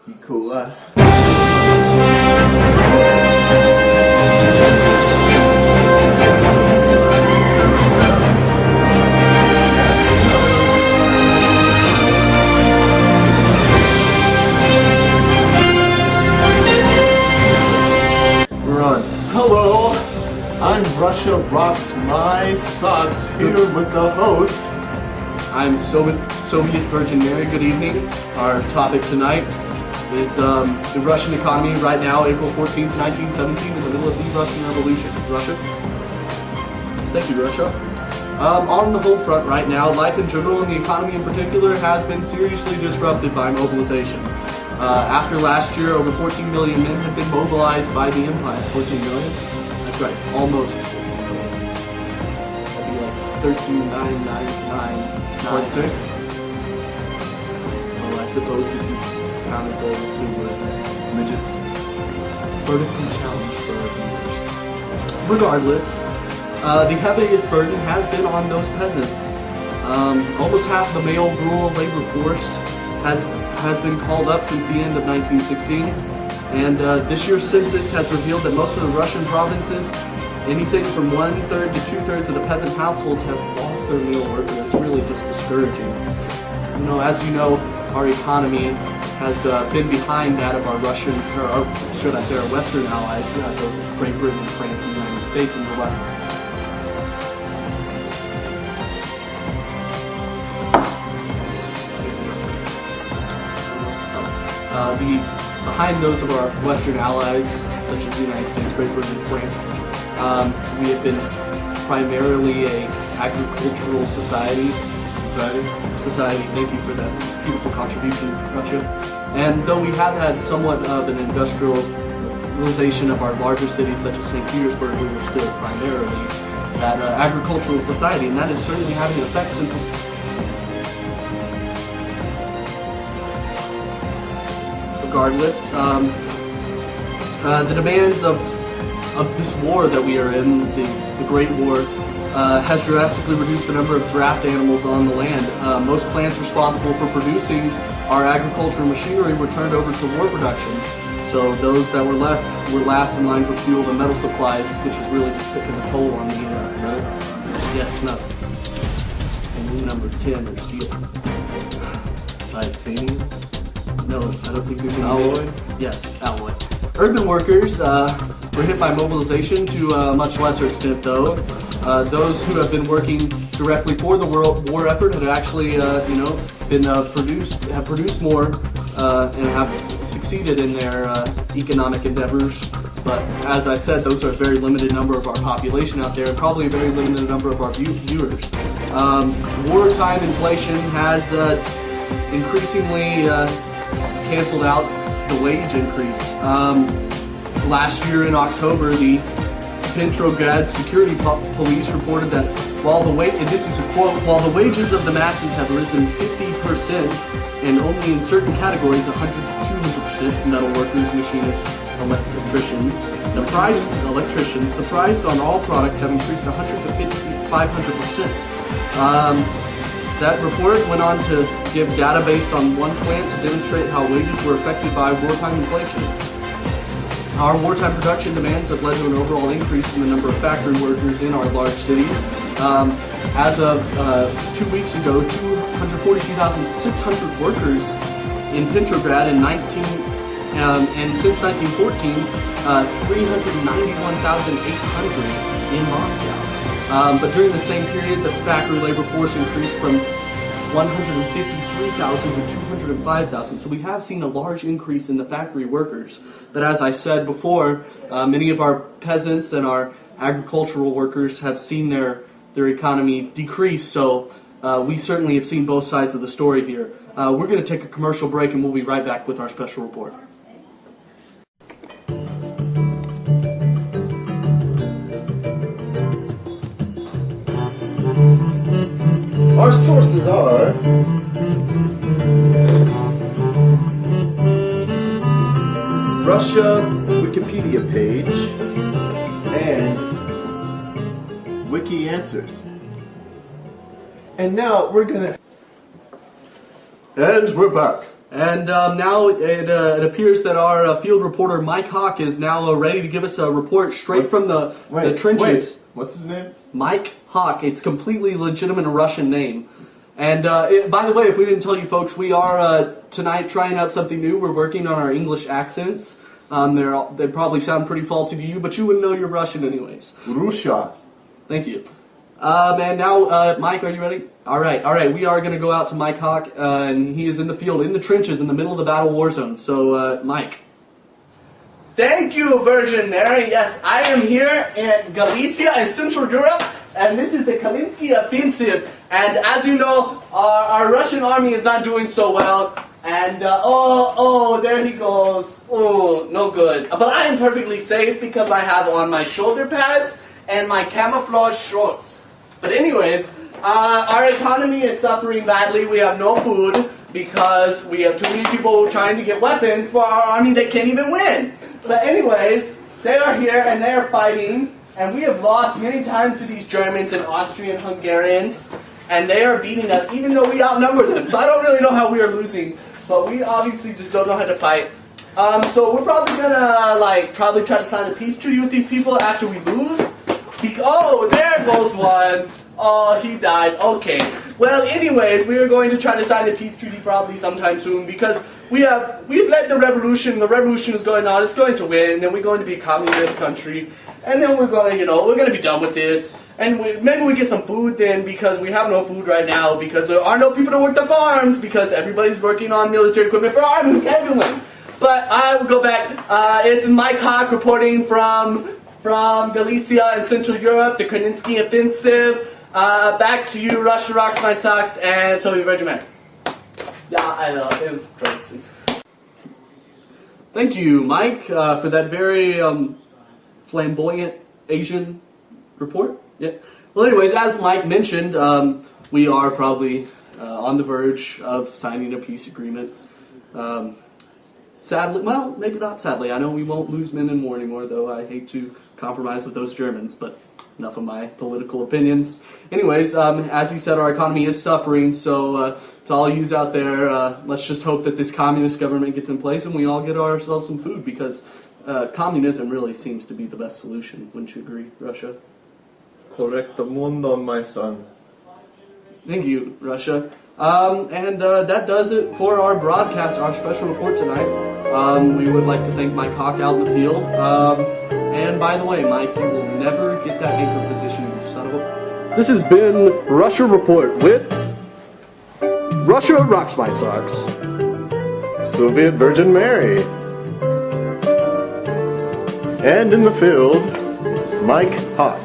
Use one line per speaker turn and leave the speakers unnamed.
E. coli. We're on. Hello, I'm Russia Rocks My Socks here with the host.
I'm Soviet Virgin Mary. Good evening. Our topic tonight is the Russian economy right now, April 14th, 1917, in the middle of the Russian Revolution. Russia. Thank you, Russia. On the home front right now, life in general and the economy in particular has been seriously disrupted by mobilization. After last year, over 14 million men have been mobilized by the empire. 14 million? That's right, almost 14 million. That'd be like 13,999.6. Well, I suppose if you counted those who were midgets. Vertically challenged soldiers. Regardless, the heaviest burden has been on those peasants. Almost half the male rural labor force has been called up since the end of 1916, and this year's census has revealed that most of the Russian provinces, anything from 1/3 to 2/3 of the peasant households has lost their meal worker. It's really just discouraging. You know, as you know, our economy has been behind that of our Russian, or should I say our Western allies, those of Great Britain, France, and the United States, and the like. Behind those of our Western allies, such as the United States, Great Britain, and France, we have been primarily a agricultural society. Thank you for that beautiful contribution, Russia. And though we have had somewhat of an industrialization of our larger cities, such as St. Petersburg, we were still primarily that agricultural society, and that is certainly having an effect since. Regardless, the demands of this war that we are in, the Great War, has drastically reduced the number of draft animals on the land. Most plants responsible for producing our agricultural machinery were turned over to war production. So those that were left were last in line for fuel and metal supplies, which is really just taking a toll on the metal. Yes, metal. And number 10 is steel. Titanium. No, I don't think there's any.
Alloy?
Yes, alloy. Urban workers were hit by mobilization to a much lesser extent, though. Those who have been working directly for the war effort have actually, have produced more and have succeeded in their economic endeavors. But as I said, those are a very limited number of our population out there, and probably a very limited number of our viewers. Wartime inflation has increasingly canceled out the wage increase. Last year in October, the Petrograd security police reported that while the wages of the masses have risen 50% and only in certain categories 100 to 200%, metal workers, machinists, electricians, the price on all products have increased 100 to 500%. That report went on to give data based on one plant to demonstrate how wages were affected by wartime inflation. Our wartime production demands have led to an overall increase in the number of factory workers in our large cities. As of 2 weeks ago, 242,600 workers in Petrograd and since 1914, 391,800 in Moscow. But during the same period, the factory labor force increased from 153,000 to 205,000. So we have seen a large increase in the factory workers. But as I said before, many of our peasants and our agricultural workers have seen their economy decrease. So we certainly have seen both sides of the story here. We're going to take a commercial break and we'll be right back with our special report.
Our sources are Russia Wikipedia page and Wiki Answers. And now we're gonna... And we're back.
And now it appears that our field reporter Mike Hawk is now ready to give us a report straight from the trenches.
Wait, what's his name?
Mike Hawk. It's completely legitimate Russian name. And by the way, if we didn't tell you folks, we are tonight trying out something new. We're working on our English accents. They probably sound pretty faulty to you, but you wouldn't know you're Russian anyways.
Russia.
Thank you. And now, Mike, are you ready? All right. We are going to go out to Mike Hawk, and he is in the field, in the trenches, in the middle of the battle war zone. So, Mike.
Thank you, Virgin Mary. Yes, I am here in Galicia and Central Europe, and this is the Kalinsky offensive. And as you know, our Russian army is not doing so well. And, there he goes. Oh, no good. But I am perfectly safe because I have on my shoulder pads and my camouflage shorts. But anyways, our economy is suffering badly. We have no food because we have too many people trying to get weapons for our army that can't even win. But anyways, they are here and they are fighting. And we have lost many times to these Germans and Austrian Hungarians. And they are beating us even though we outnumber them. So I don't really know how we are losing. But we obviously just don't know how to fight. So we're probably gonna probably try to sign a peace treaty with these people after we lose. Oh, there goes one. Oh, he died. Okay. Well, anyways, we are going to try to sign a peace treaty probably sometime soon because we've led the revolution. The revolution is going on. It's going to win. And then we're going to be a communist country. And then we're going to be done with this. And maybe we get some food then because we have no food right now because there are no people to work the farms because everybody's working on military equipment for our army. Can't even win. But I will go back. It's Mike Hawk reporting from Galicia and Central Europe, the Kalinsky offensive. Back to you, Russia rocks my socks, and Soviet Virgin Mary. Yeah, I know, it's crazy.
Thank you, Mike, for that very flamboyant Asian report. Yeah. Well, anyways, as Mike mentioned, we are probably on the verge of signing a peace agreement. Sadly, well, maybe not sadly. I know we won't lose men in war anymore, though I hate to compromise with those Germans, but enough of my political opinions. Anyways, as he said, our economy is suffering, so to all yous out there, let's just hope that this communist government gets in place and we all get ourselves some food, because communism really seems to be the best solution. Wouldn't you agree, Russia?
Correcto mundo, my son.
Thank you, Russia. And that does it for our broadcast, our special report tonight. We would like to thank Mike Hawk out in the field. And by the way, Mike, you will never get that anchor position, you son of a... This has been Russia Report with Russia Rocks My Socks.
Soviet Virgin Mary. And in the field, Mike Hawk.